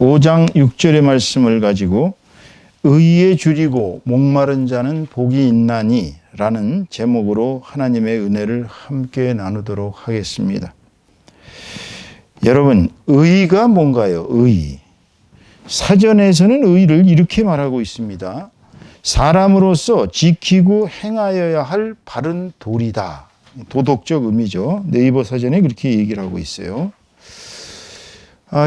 5장 6절의 말씀을 가지고 의에 줄이고 목마른 자는 복이 있나니 라는 제목으로 하나님의 은혜를 함께 나누도록 하겠습니다. 여러분, 의가 뭔가요? 의. 사전에서는 의를 이렇게 말하고 있습니다. 사람으로서 지키고 행하여야 할 바른 도리다. 도덕적 의미죠. 네이버 사전에 그렇게 얘기를 하고 있어요.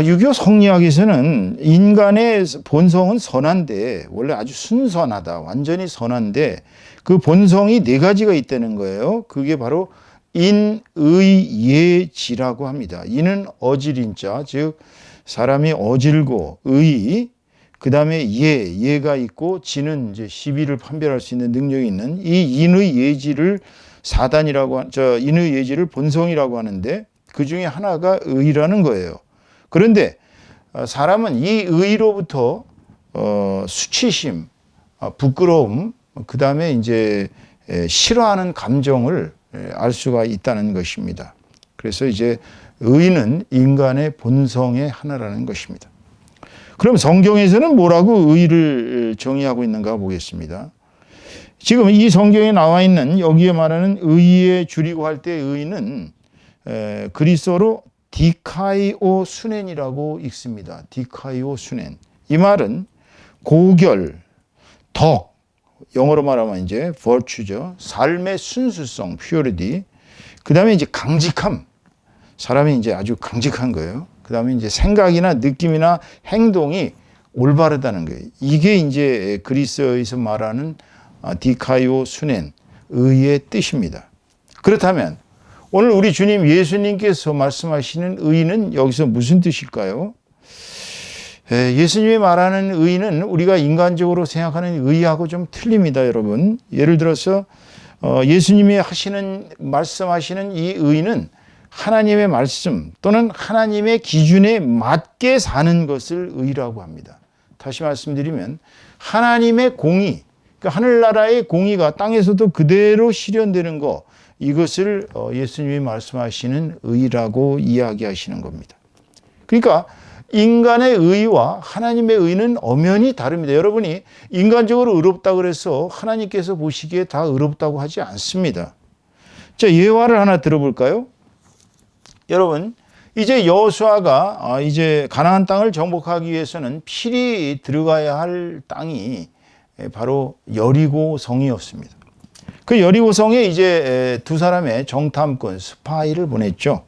유교 성리학에서는 인간의 본성은 선한데, 원래 아주 순선하다, 완전히 선한데 그 본성이 네 가지가 있다는 거예요. 그게 바로 인, 의, 예, 지라고 합니다. 인은 어질인자, 즉 사람이 어질고, 의, 그 다음에 예가 있고, 지는 이제 시비를 판별할 수 있는 능력이 있는 이 인의 예지를 인의 예지를 본성이라고 하는데 그 중에 하나가 의라는 거예요. 그런데 사람은 이 의로부터 수치심, 부끄러움, 그 다음에 이제 싫어하는 감정을 알 수가 있다는 것입니다. 그래서 이제 의는 인간의 본성의 하나라는 것입니다. 그럼 성경에서는 뭐라고 의를 정의하고 있는가 보겠습니다. 지금 이 성경에 나와 있는 여기에 말하는 의에 줄이고 할 때 의는 그리스어로 디카이오 수넨이라고 읽습니다. 디카이오 수넨. 이 말은 고결, 덕, 영어로 말하면 이제 virtue죠. 삶의 순수성, purity. 그 다음에 이제 강직함. 사람이 이제 아주 강직한 거예요. 그 다음에 이제 생각이나 느낌이나 행동이 올바르다는 거예요. 이게 이제 그리스어에서 말하는 디카이오 수넨, 의의 뜻입니다. 그렇다면 오늘 우리 주님 예수님께서 말씀하시는 의는 여기서 무슨 뜻일까요? 예수님이 말하는 의는 우리가 인간적으로 생각하는 의하고 좀 틀립니다, 여러분. 예를 들어서 예수님이 말씀하시는 이 의는 하나님의 말씀 또는 하나님의 기준에 맞게 사는 것을 의라고 합니다. 다시 말씀드리면 하나님의 공의, 그러니까 하늘나라의 공의가 땅에서도 그대로 실현되는 것, 이것을 예수님이 말씀하시는 의라고 이야기하시는 겁니다. 그러니까 인간의 의와 하나님의 의는 엄연히 다릅니다. 여러분이 인간적으로 의롭다고 그래서 하나님께서 보시기에 다 의롭다고 하지 않습니다. 자, 예화를 하나 들어볼까요? 여러분, 이제 여호수아가 이제 가나안 땅을 정복하기 위해서는 필히 들어가야 할 땅이 바로 여리고 성이었습니다. 그 여리고 성에 이제 두 사람의 정탐꾼 스파이를 보냈죠.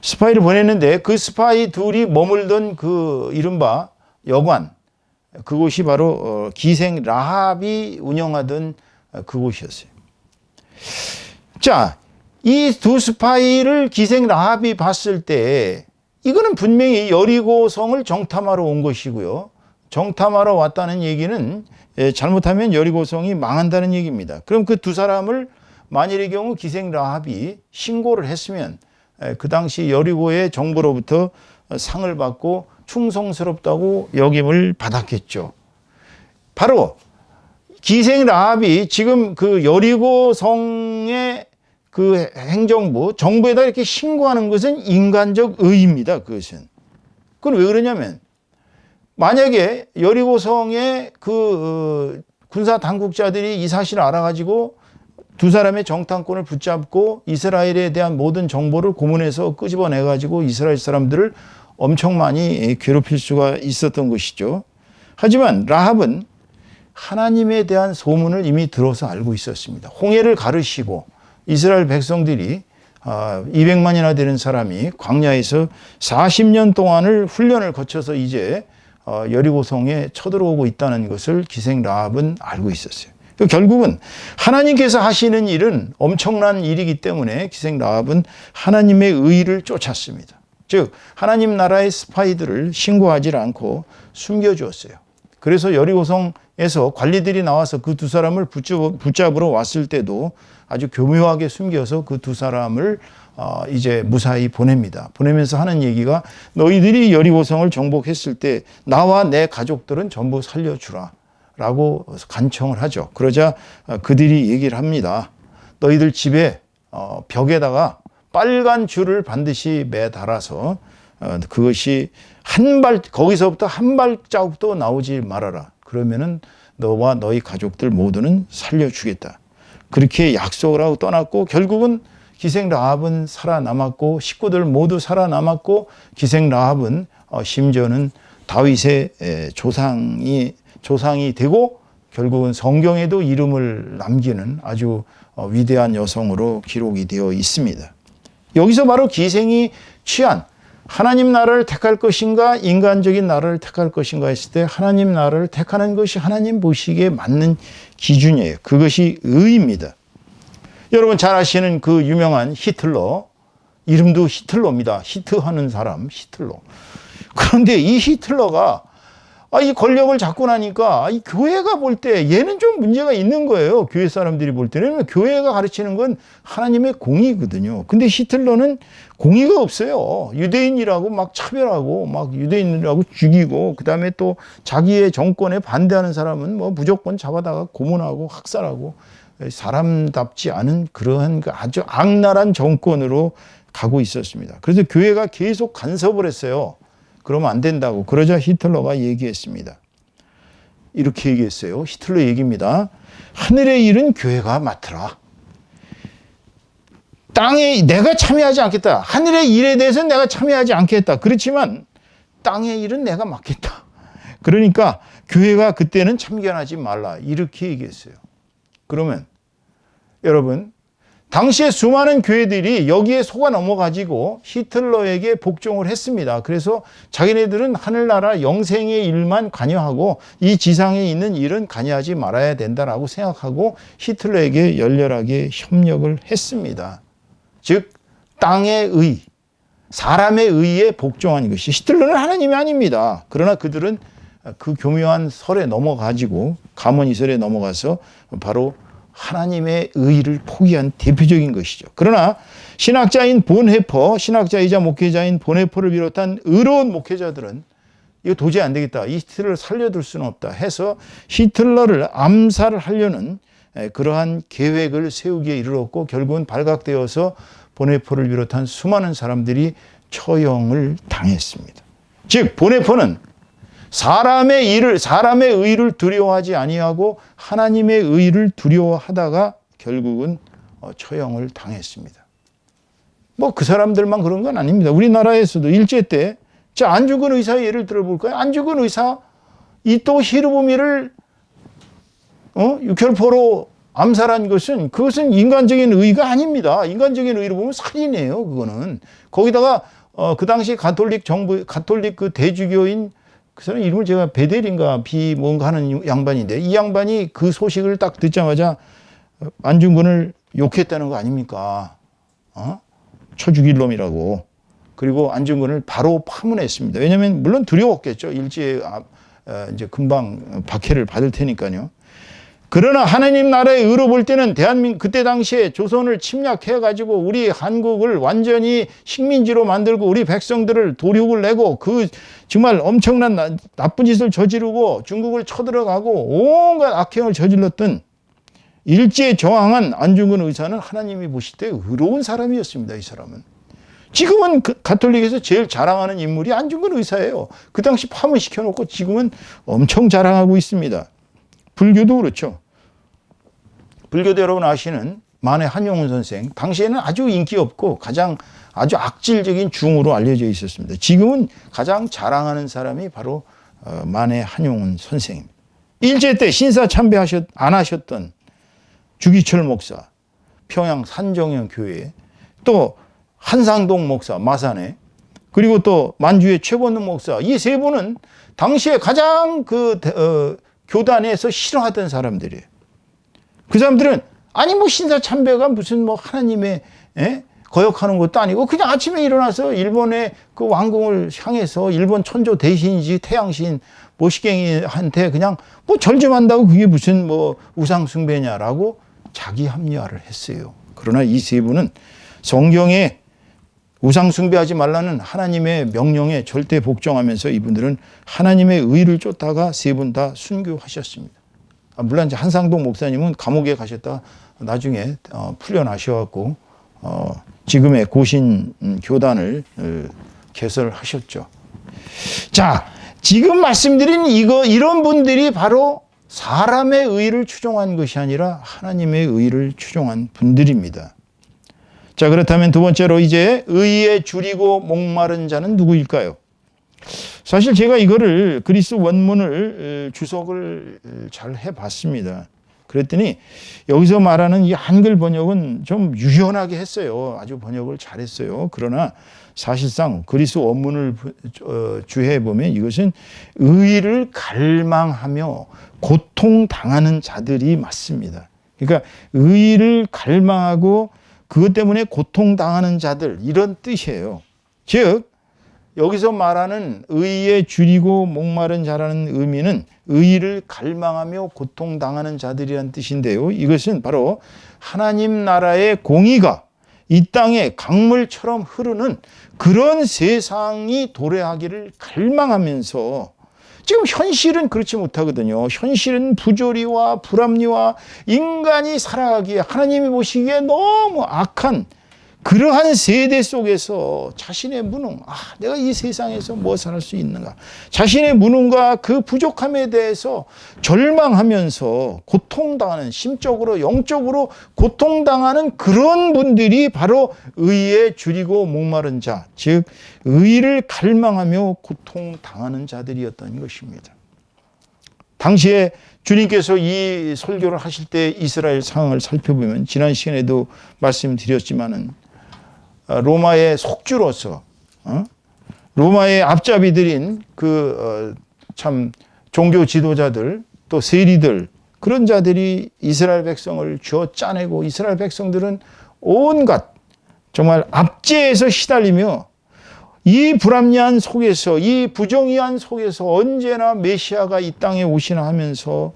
스파이를 보냈는데 그 스파이 둘이 머물던 그 이른바 여관, 그곳이 바로 기생 라합이 운영하던 그곳이었어요. 자, 이 두 스파이를 기생 라합이 봤을 때 이거는 분명히 여리고 성을 정탐하러 온 것이고요. 정탐하러 왔다는 얘기는 잘못하면 여리고성이 망한다는 얘기입니다. 그럼 그 두 사람을 만일의 경우 기생 라합이 신고를 했으면 그 당시 여리고의 정부로부터 상을 받고 충성스럽다고 여김을 받았겠죠. 바로 기생 라합이 지금 그 여리고성의 그 행정부, 정부에다 이렇게 신고하는 것은 인간적 의입니다. 그것은. 그건 왜 그러냐면 만약에 여리고성의 그 군사 당국자들이 이 사실을 알아가지고 두 사람의 정탐꾼을 붙잡고 이스라엘에 대한 모든 정보를 고문해서 끄집어내가지고 이스라엘 사람들을 엄청 많이 괴롭힐 수가 있었던 것이죠. 하지만 라합은 하나님에 대한 소문을 이미 들어서 알고 있었습니다. 홍해를 가르시고 이스라엘 백성들이 200만이나 되는 사람이 광야에서 40년 동안을 훈련을 거쳐서 이제 여리고성에 쳐들어오고 있다는 것을 기생 라합은 알고 있었어요. 결국은 하나님께서 하시는 일은 엄청난 일이기 때문에 기생 라합은 하나님의 의를 쫓았습니다. 즉 하나님 나라의 스파이들을 신고하지 않고 숨겨주었어요. 그래서 여리고성에서 관리들이 나와서 그 두 사람을 붙잡으러 왔을 때도 아주 교묘하게 숨겨서 그 두 사람을 이제 무사히 보냅니다. 보내면서 하는 얘기가 너희들이 여리고성을 정복했을 때 나와 내 가족들은 전부 살려주라 라고 간청을 하죠. 그러자 그들이 얘기를 합니다. 너희들 집에 벽에다가 빨간 줄을 반드시 매달아서 그것이 거기서부터 한 발자국도 나오지 말아라. 그러면은 너와 너희 가족들 모두는 살려주겠다. 그렇게 약속을 하고 떠났고 결국은 기생 라합은 살아남았고 식구들 모두 살아남았고 기생 라합은 심지어는 다윗의 조상이 되고 결국은 성경에도 이름을 남기는 아주 위대한 여성으로 기록이 되어 있습니다. 여기서 바로 기생이 취한 하나님 나라를 택할 것인가 인간적인 나라를 택할 것인가 했을 때 하나님 나라를 택하는 것이 하나님 보시기에 맞는 기준이에요. 그것이 의입니다. 여러분 잘 아시는 그 유명한 히틀러, 이름도 히틀러입니다. 히트하는 사람 히틀러. 그런데 이 히틀러가 이 권력을 잡고 나니까 이 교회가 볼 때 얘는 좀 문제가 있는 거예요. 교회 사람들이 볼 때는. 교회가 가르치는 건 하나님의 공의거든요. 근데 히틀러는 공의가 없어요. 유대인이라고 막 차별하고 막 유대인이라고 죽이고 그다음에 또 자기의 정권에 반대하는 사람은 뭐 무조건 잡아다가 고문하고 학살하고 사람답지 않은 그러한 아주 악랄한 정권으로 가고 있었습니다. 그래서 교회가 계속 간섭을 했어요. 그러면 안 된다고. 그러자 히틀러가 얘기했습니다. 이렇게 얘기했어요. 히틀러 얘기입니다. 하늘의 일은 교회가 맡으라. 땅에 내가 참여하지 않겠다. 하늘의 일에 대해서는 내가 참여하지 않겠다. 그렇지만 땅의 일은 내가 맡겠다. 그러니까 교회가 그때는 참견하지 말라. 이렇게 얘기했어요. 그러면 여러분 당시에 수많은 교회들이 여기에 속아 넘어가지고 히틀러에게 복종을 했습니다. 그래서 자기네들은 하늘나라 영생의 일만 관여하고 이 지상에 있는 일은 관여하지 말아야 된다라고 생각하고 히틀러에게 열렬하게 협력을 했습니다. 즉 땅의 의, 사람의 의에 복종한 것이 히틀러는 하나님이 아닙니다. 그러나 그들은 그 교묘한 설에 넘어가지고 가문이설에 넘어가서 바로 하나님의 의를 포기한 대표적인 것이죠. 그러나 신학자인 본헤퍼, 신학자이자 목회자인 본헤퍼를 비롯한 의로운 목회자들은 이거 도저히 안 되겠다. 이 히틀러를 살려둘 수는 없다 해서 히틀러를 암살을 하려는 그러한 계획을 세우기에 이르렀고 결국은 발각되어서 본헤퍼를 비롯한 수많은 사람들이 처형을 당했습니다. 즉 본헤퍼는 사람의 의를 두려워하지 아니하고 하나님의 의를 두려워하다가 결국은 처형을 당했습니다. 뭐 그 사람들만 그런 건 아닙니다. 우리나라에서도 일제 때 안중근 의사 예를 들어볼까요? 안중근 의사 이토 히로부미를 육혈포로 암살한 그것은 인간적인 의가 아닙니다. 인간적인 의로 보면 살인이에요. 그거는 거기다가 그 당시 가톨릭 그 대주교인 그 사람 이름을 제가 베델인가 뭔가 하는 양반인데 이 양반이 그 소식을 딱 듣자마자 안중근을 욕했다는 거 아닙니까? 쳐 죽일 놈이라고. 그리고 안중근을 바로 파문했습니다. 왜냐하면 물론 두려웠겠죠. 일제에 이제 금방 박해를 받을 테니까요. 그러나 하나님 나라의 의로 볼 때는 대한민국 그때 당시에 조선을 침략해 가지고 우리 한국을 완전히 식민지로 만들고 우리 백성들을 도륙을 내고 그 정말 엄청난 나쁜 짓을 저지르고 중국을 쳐들어가고 온갖 악행을 저질렀던 일제에 저항한 안중근 의사는 하나님이 보실 때 의로운 사람이었습니다. 이 사람은. 지금은 가톨릭에서 제일 자랑하는 인물이 안중근 의사예요. 그 당시 파문시켜놓고 지금은 엄청 자랑하고 있습니다. 불교도 그렇죠. 불교도 여러분 아시는 만해 한용운 선생, 당시에는 아주 인기 없고 아주 악질적인 중으로 알려져 있었습니다. 지금은 가장 자랑하는 사람이 바로 만해 한용운 선생입니다. 일제 때 신사 참배 안 하셨던 주기철 목사, 평양 산정형 교회, 또 한상동 목사, 마산에, 그리고 또 만주의 최건능 목사, 이 세 분은 당시에 가장 교단에서 싫어하던 사람들이에요. 그 사람들은 아니 뭐 신사 참배가 무슨 뭐 하나님의 거역하는 것도 아니고 그냥 아침에 일어나서 일본의 그 왕궁을 향해서 일본 천조 대신이지 태양신 모시갱이한테 그냥 뭐 절 좀 한다고 그게 무슨 뭐 우상 숭배냐라고 자기 합리화를 했어요. 그러나 이 세 분은 성경에 우상 숭배하지 말라는 하나님의 명령에 절대 복종하면서 이분들은 하나님의 의를 쫓다가 세 분 다 순교하셨습니다. 물론 이제 한상동 목사님은 감옥에 가셨다 나중에 풀려나셔갖고 지금의 고신 교단을 개설하셨죠. 자, 지금 말씀드린 이런 분들이 바로 사람의 의를 추종한 것이 아니라 하나님의 의를 추종한 분들입니다. 자, 그렇다면 두 번째로 이제 의에 줄이고 목마른 자는 누구일까요? 사실 제가 이거를 그리스 원문을 주석을 잘 해봤습니다. 그랬더니 여기서 말하는 이 한글 번역은 좀 유연하게 했어요. 아주 번역을 잘했어요. 그러나 사실상 그리스 원문을 주해해 보면 이것은 의를 갈망하며 고통당하는 자들이 맞습니다. 그러니까 의를 갈망하고 그것 때문에 고통당하는 자들, 이런 뜻이에요. 즉 여기서 말하는 의에 줄이고 목마른 자라는 의미는 의를 갈망하며 고통당하는 자들이란 뜻인데요. 이것은 바로 하나님 나라의 공의가 이 땅에 강물처럼 흐르는 그런 세상이 도래하기를 갈망하면서, 지금 현실은 그렇지 못하거든요. 현실은 부조리와 불합리와 인간이 살아가기에, 하나님이 보시기에 너무 악한 그러한 세대 속에서 자신의 무능, 내가 이 세상에서 무엇을 할 수 있는가, 자신의 무능과 그 부족함에 대해서 절망하면서 고통당하는, 심적으로 영적으로 고통당하는 그런 분들이 바로 의에 줄이고 목마른 자, 즉 의를 갈망하며 고통당하는 자들이었던 것입니다. 당시에 주님께서 이 설교를 하실 때 이스라엘 상황을 살펴보면, 지난 시간에도 말씀드렸지만은 로마의 속주로서 로마의 앞잡이들인 참 종교 지도자들, 또 세리들, 그런 자들이 이스라엘 백성을 쥐어 짜내고, 이스라엘 백성들은 온갖 정말 압제에서 시달리며 이 불합리한 속에서, 이 부정의한 속에서 언제나 메시아가 이 땅에 오시나 하면서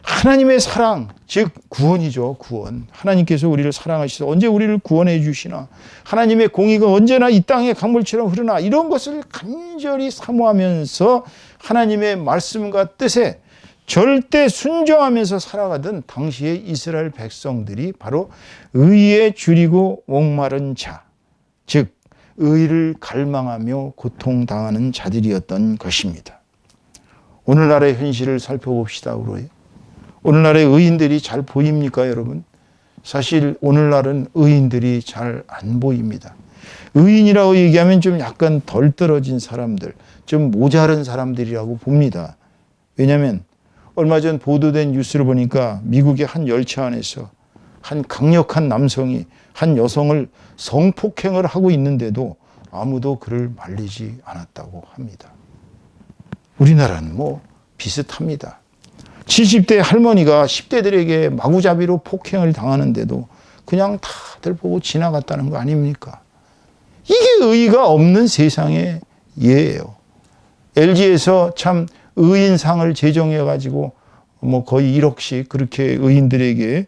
하나님의 사랑, 즉 구원이죠. 구원. 하나님께서 우리를 사랑하시서 언제 우리를 구원해 주시나, 하나님의 공의가 언제나 이 땅에 강물처럼 흐르나, 이런 것을 간절히 사모하면서 하나님의 말씀과 뜻에 절대 순종하면서 살아가던 당시의 이스라엘 백성들이 바로 의에 줄이고 목마른 자, 즉 의를 갈망하며 고통당하는 자들이었던 것입니다. 오늘날의 현실을 살펴봅시다. 오늘날의 의인들이 잘 보입니까, 여러분? 사실 오늘날은 의인들이 잘 안 보입니다. 의인이라고 얘기하면 좀 약간 덜 떨어진 사람들, 좀 모자른 사람들이라고 봅니다. 왜냐하면 얼마 전 보도된 뉴스를 보니까 미국의 한 열차 안에서 한 강력한 남성이 한 여성을 성폭행을 하고 있는데도 아무도 그를 말리지 않았다고 합니다. 우리나라는 비슷합니다. 70대 할머니가 10대들에게 마구잡이로 폭행을 당하는데도 그냥 다들 보고 지나갔다는 거 아닙니까? 이게 의의가 없는 세상의 예예요. LG에서 참 의인상을 제정해가지고 거의 1억씩 그렇게 의인들에게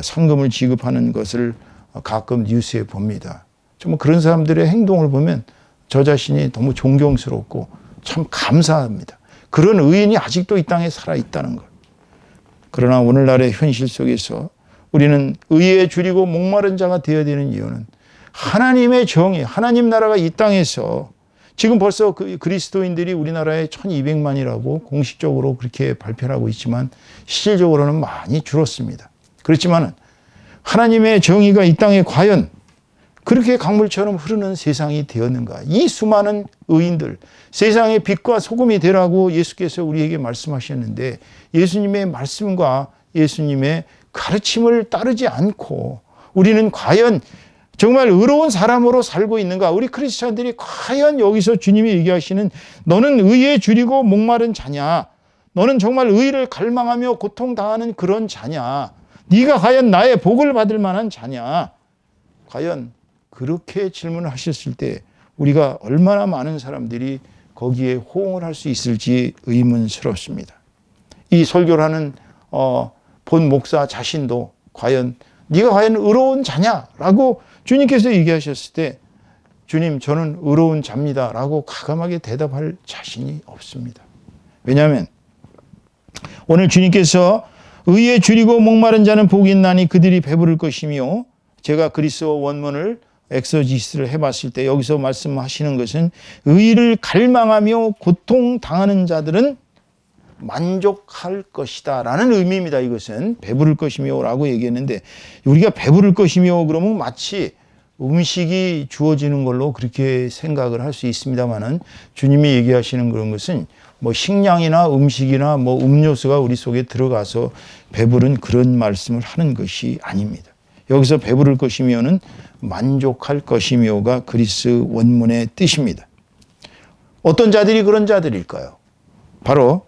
상금을 지급하는 것을 가끔 뉴스에 봅니다. 정말 그런 사람들의 행동을 보면 저 자신이 너무 존경스럽고 참 감사합니다. 그런 의인이 아직도 이 땅에 살아있다는 것. 그러나 오늘날의 현실 속에서 우리는 의에 줄이고 목마른 자가 되어야 되는 이유는 하나님의 정의, 하나님 나라가 이 땅에서 지금 벌써 그리스도인들이 우리나라에 1200만이라고 공식적으로 그렇게 발표하고 있지만 실질적으로는 많이 줄었습니다. 그렇지만 하나님의 정의가 이 땅에 과연 그렇게 강물처럼 흐르는 세상이 되었는가? 이 수많은 의인들, 세상의 빛과 소금이 되라고 예수께서 우리에게 말씀하셨는데, 예수님의 말씀과 예수님의 가르침을 따르지 않고 우리는 과연 정말 의로운 사람으로 살고 있는가? 우리 크리스찬들이 과연 여기서 주님이 얘기하시는 너는 의에 줄이고 목마른 자냐? 너는 정말 의를 갈망하며 고통당하는 그런 자냐? 네가 과연 나의 복을 받을 만한 자냐? 과연 그렇게 질문을 하셨을 때 우리가 얼마나 많은 사람들이 거기에 호응을 할 수 있을지 의문스럽습니다. 이 설교를 하는 본 목사 자신도 과연 네가 과연 의로운 자냐라고 주님께서 얘기하셨을 때 주님 저는 의로운 자입니다 라고 과감하게 대답할 자신이 없습니다. 왜냐하면 오늘 주님께서 의에 줄이고 목마른 자는 복이 있나니 그들이 배부를 것이며, 제가 그리스어 원문을 엑서지스를 해봤을 때 여기서 말씀하시는 것은 의를 갈망하며 고통당하는 자들은 만족할 것이다 라는 의미입니다. 이것은 배부를 것이며 라고 얘기했는데, 우리가 배부를 것이며 그러면 마치 음식이 주어지는 걸로 그렇게 생각을 할 수 있습니다만은, 주님이 얘기하시는 그런 것은 뭐 식량이나 음식이나 뭐 음료수가 우리 속에 들어가서 배부른 그런 말씀을 하는 것이 아닙니다. 여기서 배부를 것이며는 만족할 것이며가 그리스 원문의 뜻입니다. 어떤 자들이 그런 자들일까요? 바로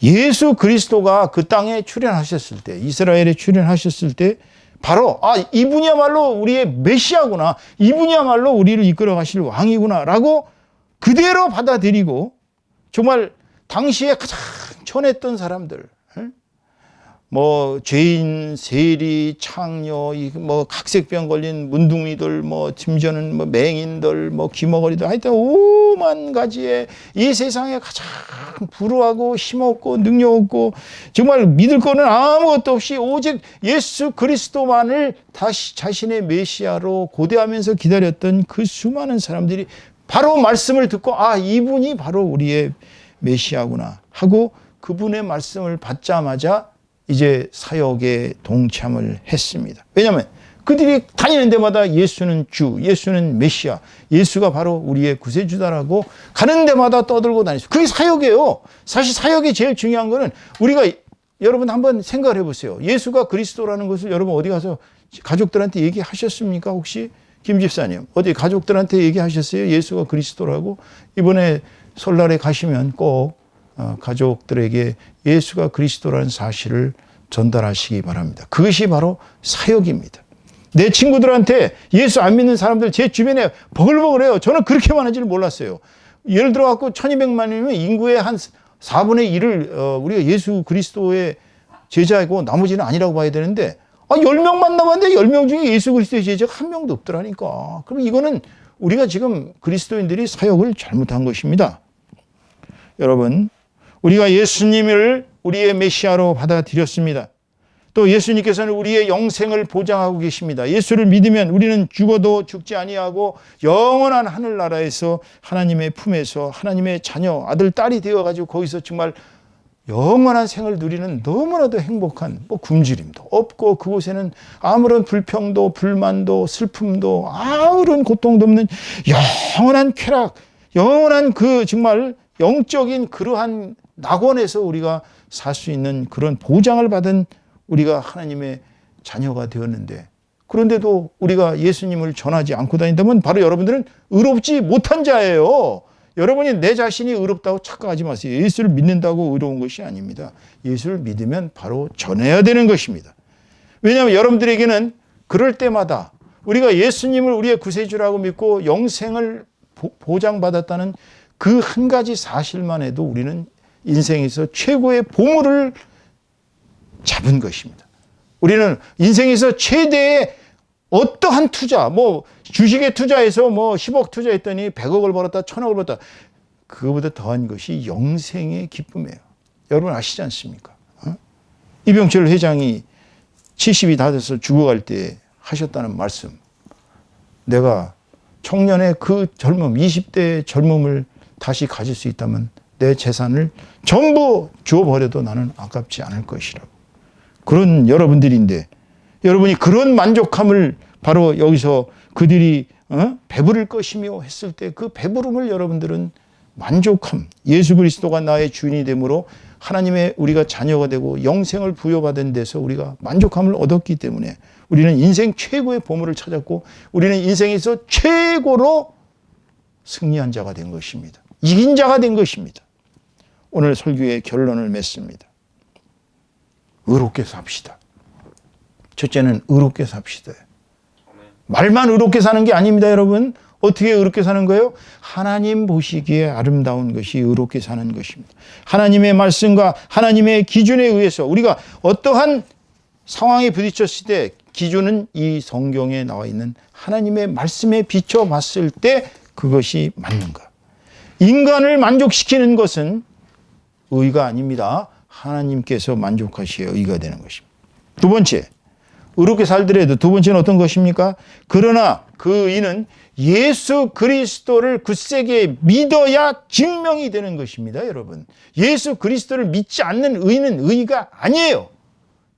예수 그리스도가 그 땅에 출현하셨을 때, 이스라엘에 출현하셨을 때 바로 이분이야말로 우리의 메시아구나, 이분이야말로 우리를 이끌어 가실 왕이구나 라고 그대로 받아들이고, 정말 당시에 가장 천했던 사람들, 뭐 죄인, 세리, 창녀, 뭐 각색병 걸린 문둥이들, 뭐 심지어는 뭐 맹인들, 뭐 귀머거리들, 하여튼 오만 가지의 이 세상에 가장 불우하고 힘없고 능력 없고 정말 믿을 거는 아무것도 없이 오직 예수 그리스도만을 다시 자신의 메시아로 고대하면서 기다렸던 그 수많은 사람들이 바로 말씀을 듣고 이분이 바로 우리의 메시아구나 하고 그분의 말씀을 받자마자 이제 사역에 동참을 했습니다. 왜냐하면 그들이 다니는 데마다 예수는 주, 예수는 메시아, 예수가 바로 우리의 구세주다라고 가는 데마다 떠들고 다니죠. 그게 사역이에요. 사실 사역이 제일 중요한 거는 여러분 한번 생각을 해보세요. 예수가 그리스도라는 것을 여러분 어디 가서 가족들한테 얘기하셨습니까? 혹시 김 집사님 어디 가족들한테 얘기하셨어요? 예수가 그리스도라고? 이번에 설날에 가시면 꼭 가족들에게 예수가 그리스도라는 사실을 전달하시기 바랍니다. 그것이 바로 사역입니다. 내 친구들한테 예수 안 믿는 사람들 제 주변에 버글버글해요. 저는 그렇게 많은 줄 몰랐어요. 예를 들어 갖고 1200만이면 인구의 한 4분의 1을 우리가 예수 그리스도의 제자이고 나머지는 아니라고 봐야 되는데 10명 만나봤는데 10명 중에 예수 그리스도의 제자가 한 명도 없더라니까. 그럼 이거는 우리가 지금 그리스도인들이 사역을 잘못한 것입니다. 여러분, 우리가 예수님을 우리의 메시아로 받아들였습니다. 또 예수님께서는 우리의 영생을 보장하고 계십니다. 예수를 믿으면 우리는 죽어도 죽지 아니하고 영원한 하늘나라에서 하나님의 품에서 하나님의 자녀, 아들, 딸이 되어가지고 거기서 정말 영원한 생을 누리는 너무나도 행복한 굶주림도 없고 그곳에는 아무런 불평도 불만도 슬픔도 아무런 고통도 없는 영원한 쾌락, 영원한 그 정말 영적인 그러한 낙원에서 우리가 살 수 있는 그런 보장을 받은 우리가 하나님의 자녀가 되었는데, 그런데도 우리가 예수님을 전하지 않고 다닌다면 바로 여러분들은 의롭지 못한 자예요. 여러분이 내 자신이 의롭다고 착각하지 마세요. 예수를 믿는다고 의로운 것이 아닙니다. 예수를 믿으면 바로 전해야 되는 것입니다. 왜냐하면 여러분들에게는 그럴 때마다 우리가 예수님을 우리의 구세주라고 믿고 영생을 보장받았다는 그 한 가지 사실만 해도 우리는 인생에서 최고의 보물을 잡은 것입니다. 우리는 인생에서 최대의 어떠한 투자, 주식에 투자해서 10억 투자했더니 100억을 벌었다, 1000억을 벌었다. 그거보다 더한 것이 영생의 기쁨이에요. 여러분 아시지 않습니까? 이병철 회장이 70이 다 돼서 죽어갈 때 하셨다는 말씀. 내가 청년의 그 젊음, 20대의 젊음을 다시 가질 수 있다면 내 재산을 전부 주어버려도 나는 아깝지 않을 것이라고. 그런 여러분들인데, 여러분이 그런 만족함을 바로 여기서 그들이 배부를 것이며 했을 때 그 배부름을 여러분들은 만족함, 예수 그리스도가 나의 주인이 되므로 하나님의 우리가 자녀가 되고 영생을 부여받은 데서 우리가 만족함을 얻었기 때문에 우리는 인생 최고의 보물을 찾았고 우리는 인생에서 최고로 승리한 자가 된 것입니다. 이긴 자가 된 것입니다. 오늘 설교의 결론을 맺습니다. 의롭게 삽시다. 첫째는 의롭게 삽시다. 말만 의롭게 사는 게 아닙니다, 여러분. 어떻게 의롭게 사는 거예요? 하나님 보시기에 아름다운 것이 의롭게 사는 것입니다. 하나님의 말씀과 하나님의 기준에 의해서 우리가 어떠한 상황에 부딪혔을 때 기준은 이 성경에 나와 있는 하나님의 말씀에 비춰봤을 때 그것이 맞는가. 인간을 만족시키는 것은 의가 아닙니다. 하나님께서 만족하시어 의가 되는 것입니다. 두 번째, 의롭게 살더라도 두 번째는 어떤 것입니까? 그러나 그 의는 예수 그리스도를 굳세게 믿어야 증명이 되는 것입니다, 여러분. 예수 그리스도를 믿지 않는 의는 의가 아니에요.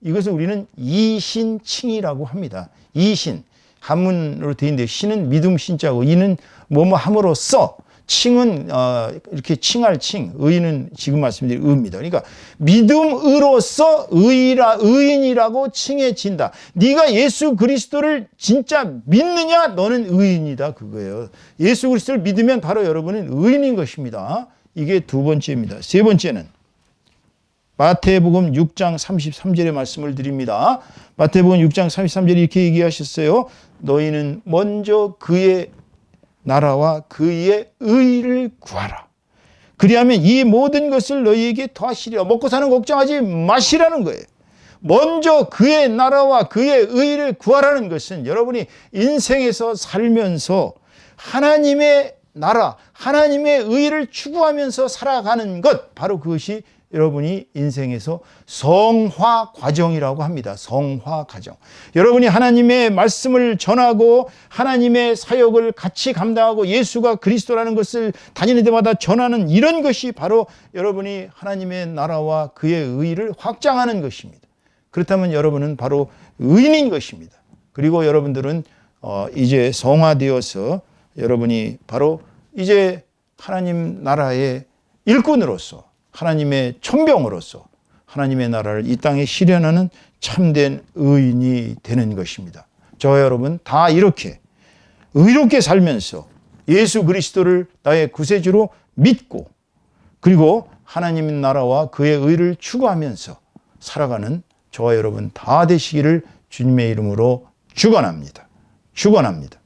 이것을 우리는 이신칭이라고 합니다. 이신. 한문으로 되어 있는데 신은 믿음 신자고 의는 뭐뭐 함으로써, 칭은 이렇게 칭할 칭, 의는 지금 말씀드린 의입니다. 그러니까 믿음으로써 의인이라고 칭해진다. 네가 예수 그리스도를 진짜 믿느냐? 너는 의인이다, 그거예요. 예수 그리스도를 믿으면 바로 여러분은 의인인 것입니다. 이게 두 번째입니다. 세 번째는 마태복음 6장 33절의 말씀을 드립니다. 마태복음 6장 33절에 이렇게 얘기하셨어요. 너희는 먼저 그의 나라와 그의 의를 구하라. 그리하면 이 모든 것을 너희에게 더하시리라. 먹고 사는 걱정하지 마시라는 거예요. 먼저 그의 나라와 그의 의를 구하라는 것은 여러분이 인생에서 살면서 하나님의 나라, 하나님의 의를 추구하면서 살아가는 것, 바로 그것이 여러분이 인생에서 성화 과정이라고 합니다. 성화 과정. 여러분이 하나님의 말씀을 전하고 하나님의 사역을 같이 감당하고 예수가 그리스도라는 것을 다니는 데마다 전하는 이런 것이 바로 여러분이 하나님의 나라와 그의 의를 확장하는 것입니다. 그렇다면 여러분은 바로 의인인 것입니다. 그리고 여러분들은 이제 성화되어서 여러분이 바로 이제 하나님 나라의 일꾼으로서, 하나님의 천병으로서 하나님의 나라를 이 땅에 실현하는 참된 의인이 되는 것입니다. 저와 여러분 다 이렇게 의롭게 살면서 예수 그리스도를 나의 구세주로 믿고, 그리고 하나님의 나라와 그의 의를 추구하면서 살아가는 저와 여러분 다 되시기를 주님의 이름으로 축원합니다. 축원합니다.